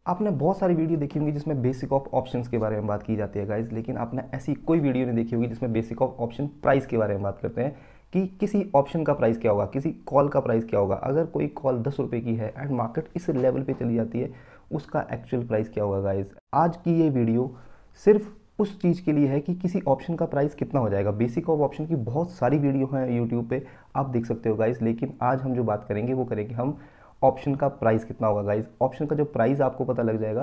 आपने बहुत सारी वीडियो देखी होंगी जिसमें बेसिक ऑफ ऑप्शंस के बारे में बात की जाती है गाइज, लेकिन आपने ऐसी कोई वीडियो नहीं देखी होगी जिसमें बेसिक ऑफ ऑप्शन प्राइस के बारे में बात करते हैं कि किसी ऑप्शन का प्राइस क्या होगा, किसी कॉल का प्राइस क्या होगा। अगर कोई कॉल 10 रुपये की है एंड मार्केट इस लेवल पे चली जाती है, उसका एक्चुअल प्राइस क्या होगा गाइज। आज की ये वीडियो सिर्फ उस चीज़ के लिए है कि किसी ऑप्शन का प्राइस कितना हो जाएगा। बेसिक ऑफ ऑप्शन की बहुत सारी वीडियो हैं यूट्यूब पे, आप देख सकते हो गाइज, लेकिन आज हम जो बात करेंगे वो करेंगे हम ऑप्शन का प्राइस कितना होगा गाइज। ऑप्शन का जो प्राइस आपको पता लग जाएगा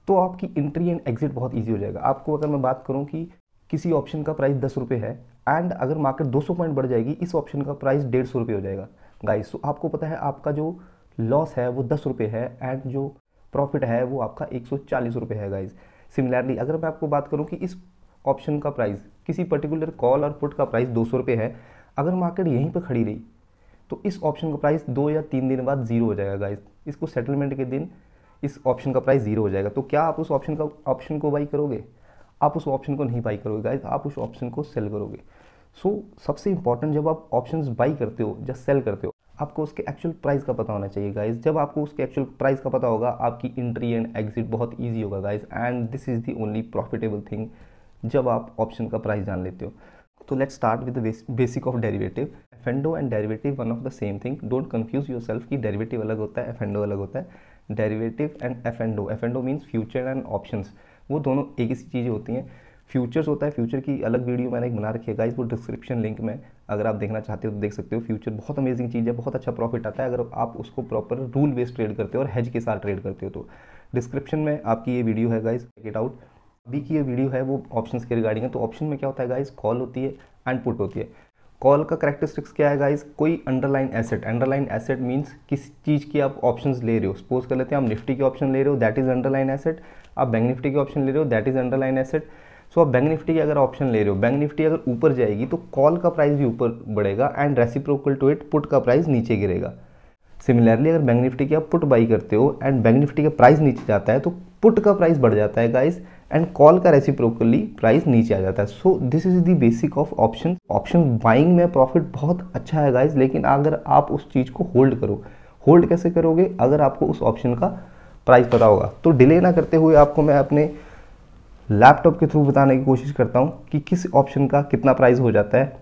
तो आपकी एंट्री एंड एग्जिट बहुत इजी हो जाएगा। आपको अगर मैं बात करूं कि किसी ऑप्शन का प्राइस 10 रुपये है एंड अगर मार्केट 200 पॉइंट बढ़ जाएगी, इस ऑप्शन का प्राइस 150 रुपये हो जाएगा गाइस। तो आपको पता है आपका जो लॉस है वो 10 रुपये है एंड जो प्रॉफिट है वो आपका 140 रुपये है गाइस। सिमिलरली अगर मैं आपको बात करूं कि इस ऑप्शन का प्राइस, किसी पर्टिकुलर कॉल और पुट का प्राइस 200 रुपये है, अगर मार्केट यहीं पर खड़ी रही तो इस ऑप्शन का प्राइस 2 या 3 दिन बाद जीरो हो जाएगा गाइस। इसको सेटलमेंट के दिन इस ऑप्शन का प्राइस जीरो हो जाएगा। तो क्या आप उस ऑप्शन को बाई करोगे? आप उस ऑप्शन को नहीं बाई करोगे गाइस, आप उस ऑप्शन को सेल करोगे। सबसे इंपॉर्टेंट, जब आप ऑप्शंस बाई करते हो या सेल करते हो, आपको उसके एक्चुअल प्राइस का पता होना चाहिए गाइस। जब आपको उसके एक्चुअल प्राइस का पता होगा, आपकी एंट्री एंड एग्जिट बहुत ईजी होगा guys, and this is the only profitable thing जब आप ऑप्शन का प्राइस जान लेते हो। तो let's start with the basic of derivative. F and O and derivative one of the same thing, don't confuse yourself कि डेरिवेटिव अलग होता है, एफेंडो अलग होता है। Derivative and F and O means future and options, वो दोनों एक ही चीज़ें होती हैं। फ्यूचर्स होता है, फ्यूचर की अलग वीडियो मैंने एक बना रखी है गाइस, वो डिस्क्रिप्शन लिंक में अगर आप देखना चाहते हो तो देख सकते हो। फ्यूचर बहुत अमेजिंग चीज़ है, बहुत अच्छा प्रॉफिट आता है अगर आप उसको प्रॉपर रूल बेस्ड ट्रेड करते हो और हेज के साथ ट्रेड करते हो। तो डिस्क्रिप्शन में आपकी ये वीडियो है गाइस, चेक इट आउट। अभी की ये वीडियो है वो ऑप्शंस के रिगार्डिंग है। तो ऑप्शन में क्या होता है गाइस, कॉल होती है एंड पुट होती है। कॉल का करेक्टरिस्टिक्स क्या है गाइस, कोई underline asset. Underline asset means किस चीज़ की आप ऑप्शंस ले रहे हो। सपोज कर लेते हैं आप निफ्टी के ऑप्शन ले रहे हो, दैट इज अंडरलाइन एसेट। आप बैंक निफ्टी के ऑप्शन ले रहे हो, दैट इज अंडरलाइन एसेट। सो आप बैंक निफ्टी के अगर ऑप्शन ले रहे हो, बैंक निफ्टी अगर ऊपर जाएगी तो कॉल का प्राइस भी ऊपर बढ़ेगा and reciprocal to it put का प्राइस नीचे गिरेगा। सिमिलरली अगर बैंक निफ्टी की आप पुट बाई करते हो एंड बैंक निफ्टी का प्राइस नीचे जाता है तो पुट का प्राइस बढ़ जाता है गाइस, एंड कॉल का रेसिप्रोकली प्राइस नीचे आ जाता है। So this is the basic of option. Option buying में प्रॉफिट बहुत अच्छा है गाइस, लेकिन अगर आप उस चीज़ को होल्ड करो। होल्ड कैसे करोगे? अगर आपको उस ऑप्शन का प्राइस पता होगा। तो डिले ना करते हुए आपको मैं अपने लैपटॉप के थ्रू बताने की कोशिश करता हूँ कि किस ऑप्शन का कितना प्राइस हो जाता है।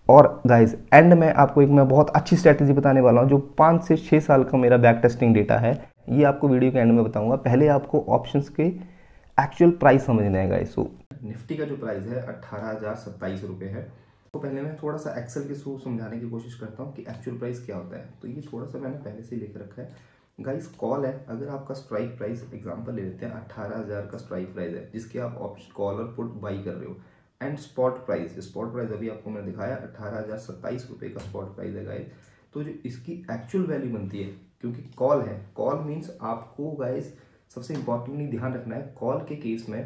और गाइस एंड में आपको एक मैं बहुत अच्छी स्ट्रैटेजी बताने वाला हूँ जो 5 से 6 साल का मेरा बैक टेस्टिंग डेटा है, ये आपको वीडियो के एंड में बताऊंगा। पहले आपको ऑप्शंस के एक्चुअल प्राइस समझना है गाइस। निफ्टी का जो प्राइस है 18,027 रुपये है। तो पहले मैं थोड़ा सा एक्सेल के थ्रू समझाने की कोशिश करता हूँ कि एक्चुअल प्राइस क्या होता है। तो ये थोड़ा सा मैंने पहले से लिख रखा है गाइस। कॉल है, अगर आपका स्ट्राइक प्राइस एग्जांपल ले लेते हैं 18,000 का स्ट्राइक प्राइस है जिसके आप कॉल और पुट बाई कर रहे हो, एंड स्पॉट प्राइस अभी आपको मैंने दिखाया 18,027 रुपये का स्पॉट प्राइस है गाइस। तो जो इसकी एक्चुअल वैल्यू बनती है, क्योंकि कॉल है, कॉल मीन्स आपको गाइस सबसे इंपॉर्टेंटली ध्यान रखना है कॉल के केस में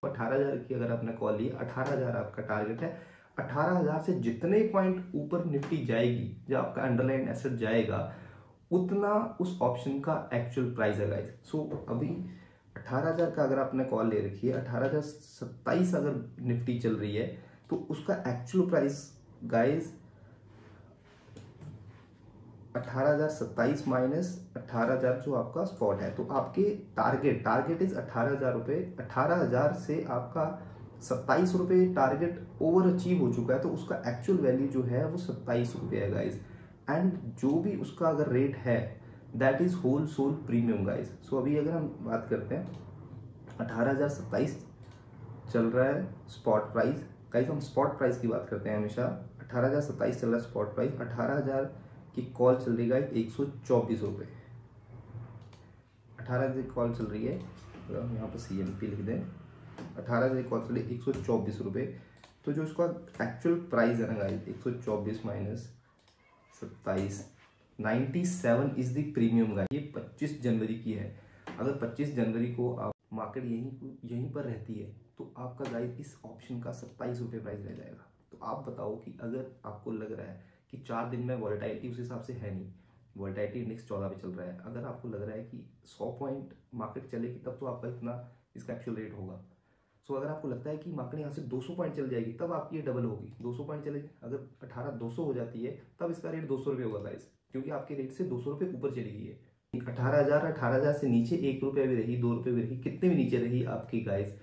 18,000 की अगर आपने कॉल ली, 18,000 आपका टारगेट है। 18,000 से जितने पॉइंट ऊपर निफ्टी जाएगी, जो आपका अंडरलाइन एसेट जाएगा, उतना उस ऑप्शन का एक्चुअल प्राइस है गाइस। सो अभी 18,000 का अगर आपने कॉल ले रखी है, 18,027 अगर निफ्टी चल रही है तो उसका एक्चुअल प्राइस गाइस 18,027 माइनस 18,000 जो आपका स्पॉट है। तो आपके टारगेट इज 18,000 रुपये। 18,000 से आपका 27 रुपये टारगेट ओवर अचीव हो चुका है, तो उसका एक्चुअल वैल्यू जो है वो 27 रुपये है गाइस। एंड जो भी उसका अगर रेट है that is whole sole premium guys. So अभी अगर हम बात करते हैं 18,027 चल रहा है स्पॉट प्राइस गाइस, हम स्पॉट प्राइस की बात करते हैं हमेशा। 18,027 चल रहा है स्पॉट प्राइस, 18,000 की कॉल चल रही है 124 रुपये। 18,000 की कॉल चल रही है, हम यहाँ पर CMP लिख दें, 18,000 की कॉल चल रही है 124 रुपये। तो जो उसका एक्चुअल प्राइस है ना guys, 124 minus 27, 97 is the premium guys. ये 25 जनवरी की है। अगर 25 जनवरी को आप मार्केट यहीं पर रहती है तो आपका गाइस इस ऑप्शन का 27 रुपये प्राइस रह जाएगा। तो आप बताओ कि अगर आपको लग रहा है कि 4 दिन में वॉलेटिलिटी उस हिसाब से है नहीं, वॉलेटिलिटी इंडेक्स 14 पे चल रहा है, अगर आपको लग रहा है कि 100 पॉइंट मार्केट चलेगी तब तो आपका इतना इसका एक्चुअल रेट होगा। सो अगर आपको लगता है कि मार्केट यहाँ से 200 पॉइंट चल जाएगी तब आपकी ये डबल होगी। 200 पॉइंट चलेगी, अगर 18,200 हो जाती है तब इसका रेट 200 रुपये होगा गाइस, क्योंकि आपके रेट से 200 रुपये ऊपर चली गई है। 18,000 से नीचे 1 रुपया भी रही, 2 रुपये भी रही, कितने भी नीचे रही आपकी गाइस,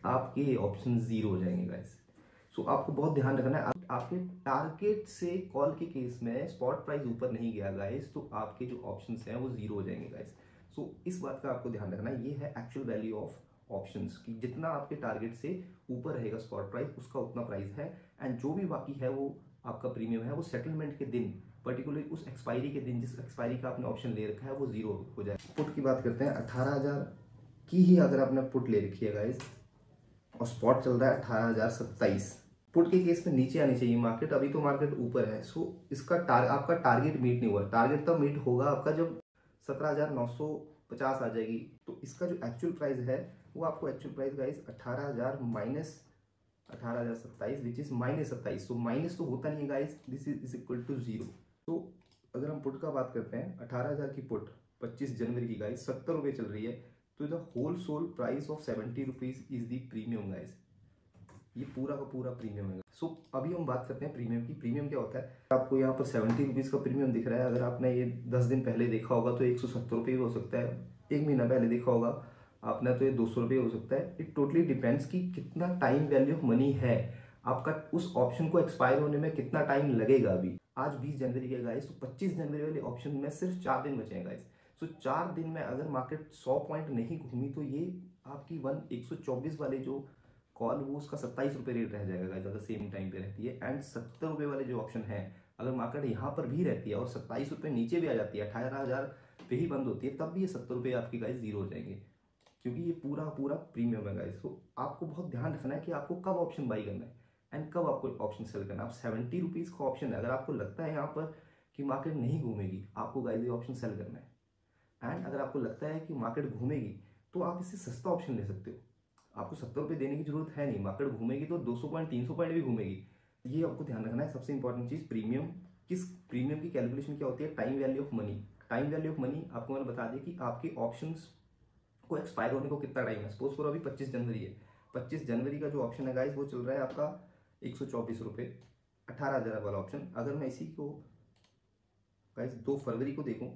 आपके ऑप्शन जीरो हो जाएंगे गाइस। सो आपको बहुत ध्यान रखना है, आपके टारगेट से कॉल के केस में स्पॉट प्राइस ऊपर नहीं गया गाइस, तो आपके जो ऑप्शंस हैं वो जीरो हो जाएंगे गाइस। सो इस बात का आपको ध्यान रखना है, ये है एक्चुअल वैल्यू ऑफ ऑप्शंस की जितना आपके टारगेट से ऊपर रहेगा स्पॉट प्राइस उसका उतना प्राइस है, एंड जो भी बाकी है वो आपका प्रीमियम है वो सेटलमेंट के दिन, पर्टिकुलरली उस एक्सपायरी के दिन जिस एक्सपायरी का आपने ऑप्शन ले रखा है वो जीरो हो जाए। पुट की बात करते हैं, 18,000 की ही अगर आपने पुट ले रखी है गाइस और स्पॉट चल रहा है 18,027, पुट के केस में नीचे आनी चाहिए मार्केट, अभी तो मार्केट ऊपर है। सो इसका आपका टारगेट मीट नहीं हुआ, टारगेट तब मीट होगा आपका जब 17,950 आ जाएगी। तो इसका जो एक्चुअल प्राइस है वो आपको actual price guys 18,000 minus 18,027 which is -27। तो माइनस तो होता नहीं है guys, this is equal to zero. तो अगर हम पुट का बात करते हैं, 18,000 की पुट 25 जनवरी की गाइस 70 रुपये चल रही है, तो the whole sole price of 70 rupees is the premium guys, ये पूरा का पूरा प्रीमियम है। सो अभी हम बात करते हैं प्रीमियम की। प्रीमियम क्या होता है, आपको यहाँ पर 70 रुपीज़ का प्रीमियम दिख रहा है, अगर आपने ये 10 दिन पहले देखा होगा तो 170 रुपये भी हो सकता है, 1 महीना पहले देखा होगा आपने तो ये 200 रुपये हो सकता है। इट टोटली डिपेंड्स कि कितना टाइम वैल्यू ऑफ मनी है आपका, उस ऑप्शन को एक्सपायर होने में कितना टाइम लगेगा। अभी आज 20 जनवरी है गाइस, तो 25 जनवरी वाले ऑप्शन में सिर्फ 4 दिन बचे हैं गाइस। सो 4 दिन में अगर मार्केट 100 पॉइंट नहीं घूमी तो ये आपकी 124 वाले जो कॉल वो उसका 27 रुपये रेट रह जाएगा गाइस, अगर सेम टाइम पे रहती है। एंड 70 रुपये वाले जो ऑप्शन है अगर मार्केट यहाँ पर भी रहती है और 27 रुपये नीचे भी आ जाती है, 18,000 पे ही बंद होती है, तब भी ये 70 रुपये आपकी गाइस जीरो हो जाएंगे, क्योंकि ये पूरा पूरा प्रीमियम है गाइस। तो आपको बहुत ध्यान रखना है कि आपको कब ऑप्शन बाई करना है एंड कब आपको ऑप्शन सेल करना है। आप 70 रुपीज़ का ऑप्शन है, अगर आपको लगता है यहाँ पर कि मार्केट नहीं घूमेगी, आपको गाइस ये ऑप्शन सेल करना है। एंड अगर आपको लगता है कि मार्केट घूमेगी तो आप इससे सस्ता ऑप्शन ले सकते हो, आपको 70 रुपये देने की जरूरत है नहीं, मार्केट घूमेगी तो 200 पॉइंट 300 पॉइंट भी घूमेगी। ये आपको ध्यान रखना है। सबसे इंपॉर्टेंट चीज प्रीमियम, किस प्रीमियम की कैलकुलेशन क्या होती है, time value of money. Time value of money आपको मैंने बता दिया कि आपके ऑप्शंस को एक्सपायर होने को कितना टाइम है। सपोज करो अभी 25 जनवरी है, 25 जनवरी का जो ऑप्शन है गाइस वो चल रहा है आपका 124 रुपये, 18,000 वाला ऑप्शन। अगर मैं इसी को गाइस 2 फरवरी को देखूं,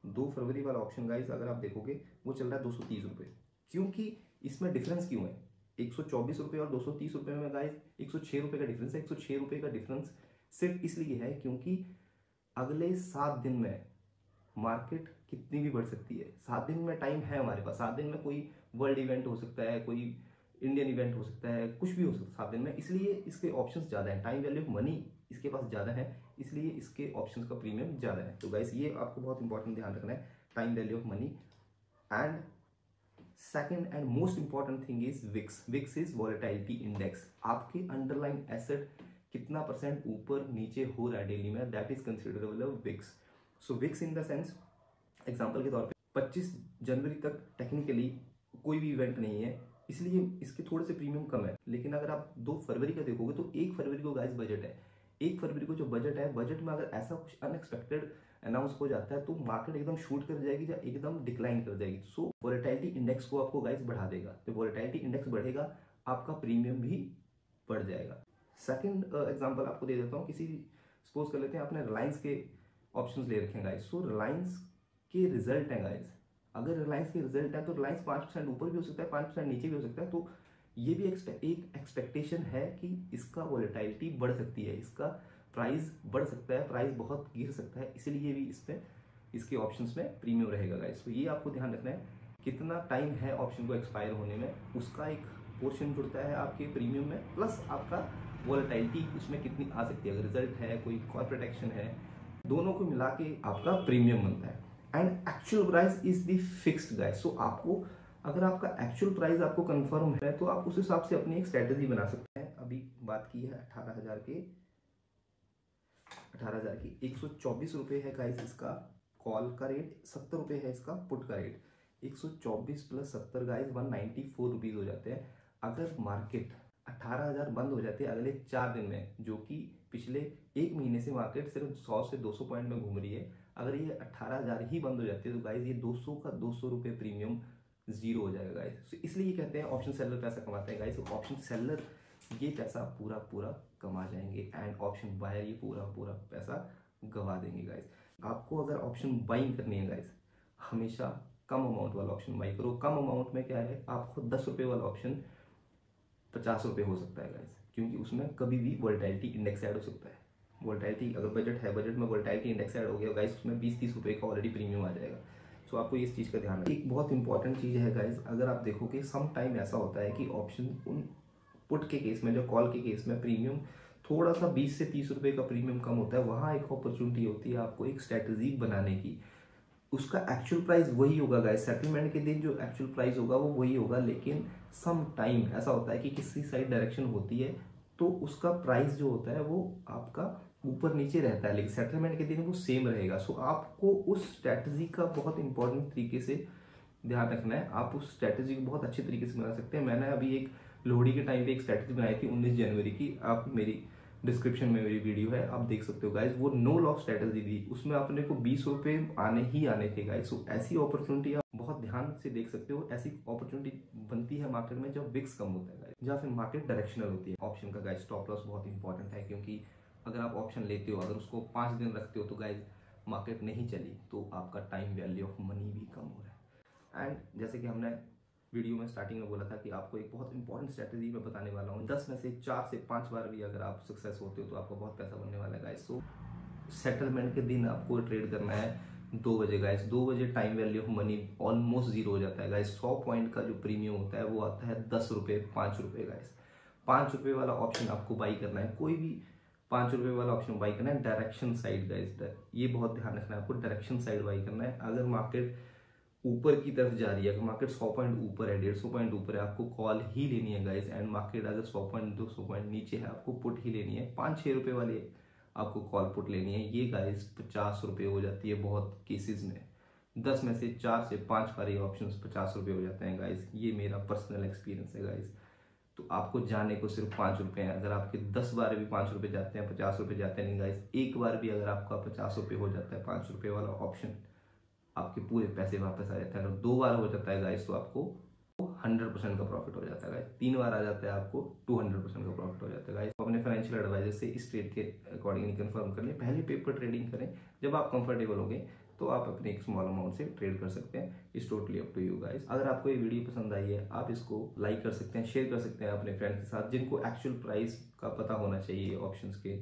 2 फरवरी वाला ऑप्शन गाइस अगर आप देखोगे वो चल रहा है 230 रुपये। क्योंकि इसमें डिफरेंस क्यों है, 124 रुपये और 230 रुपये में गाइस 106 रुपये का डिफरेंस है। 106 रुपये का डिफरेंस सिर्फ इसलिए है क्योंकि अगले 7 दिन में मार्केट कितनी भी बढ़ सकती है। 7 दिन में टाइम है हमारे पास, 7 दिन में कोई वर्ल्ड इवेंट हो सकता है, कोई इंडियन इवेंट हो सकता है, कुछ भी हो सकता है 7 दिन में, इसलिए इसके ऑप्शंस ज़्यादा हैं। टाइम वैल्यू ऑफ मनी इसके पास ज़्यादा है, इसलिए इसके ऑप्शंस का प्रीमियम ज़्यादा है। तो गाइस ये आपको बहुत इंपॉर्टेंट ध्यान रखना है, time value of money. And second and most important thing is VIX. VIX is volatility index, आपके अंडरलाइन एसेट कितना परसेंट ऊपर नीचे हो रहा है डेली में, that is considerable VIX. So VIX in the sense, example के तौर पे 25 जनवरी तक टेक्निकली कोई भी इवेंट नहीं है, इसलिए इसके थोड़े से प्रीमियम कम है। लेकिन अगर आप 2 फरवरी का देखोगे तो 1 फरवरी को गाइस बजट है, 1 फरवरी को जो बजट है, बजट में अगर ऐसा कुछ अनएक्सपेक्टेड अनाउंस हो जाता है तो मार्केट एकदम शूट कर जाएगी या एकदम डिक्लाइन कर जाएगी। सो वोलेटिलिटी इंडेक्स को आपको गाइस बढ़ा देगा, तो वोलेटिलिटी इंडेक्स बढ़ेगा आपका प्रीमियम भी बढ़ जाएगा। सेकंड एग्जांपल आपको दे देता हूँ, किसी सपोज कर लेते हैं आपने रिलायंस के ऑप्शंस ले रखे हैं गाइस। सो रिलायंस के रिजल्ट है गाइस, अगर रिलायंस के रिजल्ट है तो रिलायंस 5% ऊपर भी हो सकता है, 5% नीचे भी हो सकता है। तो ये भी एक एक्सपेक्टेशन है कि इसका वोलेटिलिटी बढ़ सकती है, इसका प्राइस बढ़ सकता है, प्राइस बहुत गिर सकता है, इसलिए भी इसमें इसके ऑप्शंस में प्रीमियम रहेगा गाइस। तो ये आपको ध्यान रखना है, कितना टाइम है ऑप्शन को एक्सपायर होने में, उसका एक पोर्शन जुड़ता है आपके प्रीमियम में, प्लस आपका वोलेटिलिटी उसमें कितनी आ सकती है, अगर रिजल्ट है, कोई कॉर्पोरेट एक्शन है, दोनों को मिला के आपका प्रीमियम बनता है। And actual price is the fixed guys. So आपको अगर आपका एक्चुअल प्राइस आपको कंफर्म है तो आप उस हिसाब से अपनी एक स्ट्रेटेजी बना सकते हैं। अभी बात की है 18,000 की 124 रुपये है गाइस इसका कॉल का रेट, 70 रुपये है इसका पुट का रेट। 124 प्लस 70 गाइस 194 रुपीज हो जाते हैं। अगर मार्केट 18,000 बंद हो जाती है अगले 4 दिन में, जो कि पिछले 1 महीने से मार्केट सिर्फ 100 से 200 पॉइंट में घूम रही है, अगर ये 18,000 ही बंद हो जाती है तो गाइस ये 200 का 200 रुपये प्रीमियम जीरो हो जाएगा गाइस। तो इसलिए ये कहते हैं ऑप्शन सेलर पैसा कमाते हैं गाइस। ऑप्शन सेलर ये पैसा पूरा पूरा कमा जाएंगे एंड ऑप्शन बायर ये पूरा पूरा पैसा गवा देंगे गाइस। आपको अगर ऑप्शन बाइंग करनी है गाइस, हमेशा कम अमाउंट वाला ऑप्शन बाई करो। कम अमाउंट में क्या है, आपको 10 रुपये वाला ऑप्शन 50 रुपये हो सकता है गाइस, क्योंकि उसमें कभी भी वोलेटिलिटी इंडेक्स ऐड हो सकता है। वोलेटिलिटी अगर बजट है, बजट में वोलेटिलिटी इंडेक्स ऐड हो गया गाइस, उसमें 20-30 रुपये का ऑलरेडी प्रीमियम आ जाएगा। सो आपको इस चीज़ का ध्यान रखना। एक बहुत इंपॉर्टेंट चीज़ है गाइस, अगर आप देखोगे सम टाइम ऐसा होता है कि ऑप्शन उन पुट के केस में, जो कॉल के केस में प्रीमियम थोड़ा सा 20 से 30 रुपये का प्रीमियम कम होता है, वहाँ एक अपॉर्चुनिटी होती है आपको एक स्ट्रैटेजी बनाने की। उसका एक्चुअल प्राइस वही होगा गाइस, सेटलमेंट के दिन जो एक्चुअल प्राइस होगा वो वही होगा, लेकिन सम टाइम ऐसा होता है कि किसी साइड डायरेक्शन होती है तो उसका प्राइस जो होता है वो आपका ऊपर नीचे रहता है, लेकिन सेटलमेंट के दिन वो सेम रहेगा। सो आपको उस स्ट्रैटेजी का बहुत इंपॉर्टेंट तरीके से ध्यान रखना है। आप उस स्ट्रैटेजी को बहुत अच्छे तरीके से बना सकते हैं। मैंने अभी एक लोहड़ी के टाइम पे एक स्ट्रैटेजी बनाई थी 19 जनवरी की, आप मेरी डिस्क्रिप्शन में मेरी वीडियो है, आप देख सकते हो गाइस। वो नो लॉस स्ट्रैटेजी थी, उसमें अपने को 20 रुपये आने ही आने थे गाइस। सो ऐसी अपॉर्चुनिटी आप बहुत ध्यान से देख सकते हो। ऐसी अपॉर्चुनिटी बनती है मार्केट में जब विक्स कम होता है गाइस, या फिर मार्केट डायरेक्शनल होती है। ऑप्शन का गाइस स्टॉप लॉस बहुत इंपॉर्टेंट है, क्योंकि अगर आप ऑप्शन लेते हो, अगर उसको 5 दिन रखते हो तो गाइस मार्केट नहीं चली तो आपका टाइम वैल्यू ऑफ मनी भी कम हो रहा है। एंड जैसे कि हमने वीडियो में स्टार्टिंग में बोला था कि आपको एक बहुत इंपॉर्टेंट स्ट्रैटेजी मैं बताने वाला हूँ। 10 में से 4 से 5 बार भी अगर आप सक्सेस होते हो तो आपको बहुत पैसा बनने वाला है गाइस। सो सेटलमेंट के दिन आपको ट्रेड करना है 2 बजे गाइस। 2 बजे time value of money almost zero हो जाता है गाइस। 100 पॉइंट का जो प्रीमियम होता है वो आता है 10 रुपये, 5 रुपये गाइस। 5 रुपये वाला ऑप्शन आपको बाई करना है, कोई भी 5 रुपये वाला ऑप्शन बाई करना है डायरेक्शन साइड गाइस। ये बहुत ध्यान रखना है आपको, डायरेक्शन साइड बाई करना है। अगर मार्केट ऊपर की तरफ जा रही है, अगर मार्केट 100 पॉइंट ऊपर है, 150 पॉइंट ऊपर है, आपको कॉल ही लेनी है गाइस। एंड मार्केट अगर 100 पॉइंट 200 पॉइंट नीचे है, आपको पुट ही लेनी है। 5-6 रुपये वाली आपको कॉल पुट लेनी है। ये गाइस 50 रुपये हो जाती है बहुत केसेस में। 10 में से 4 से 5 बार ये ऑप्शन 50 रुपये हो जाते हैं गाइस। ये मेरा पर्सनल एक्सपीरियंस है गाइस। तो आपको जाने को सिर्फ 5 रुपये हैं। अगर आपके 10 बार भी 5 रुपये जाते हैं, 50 रुपये जाते हैं नहीं गाइस, एक बार भी अगर आपका 50 रुपये हो जाता है 5 रुपये वाला ऑप्शन, आपके पूरे पैसे वापस आ जाते हैं। अगर 2 बार हो जाता है गाइस तो आपको 100% का प्रॉफिट हो जाता है गाइस। 3 बार आ जाता है आपको 200% का प्रॉफिट हो जाता है गाइस। तो अपने फाइनेंशियल एडवाइजर से इस ट्रेड के अकॉर्डिंगली कंफर्म कर लें। पहले पेपर ट्रेडिंग करें, जब आप कंफर्टेबल होंगे तो आप अपने एक स्मॉल अमाउंट से ट्रेड कर सकते हैं। It's totally up to you guys. अगर आपको ये वीडियो पसंद आई है, आप इसको लाइक कर सकते हैं, शेयर कर सकते हैं अपने फ्रेंड्स के साथ जिनको एक्चुअल प्राइस का पता होना चाहिए ऑप्शंस के।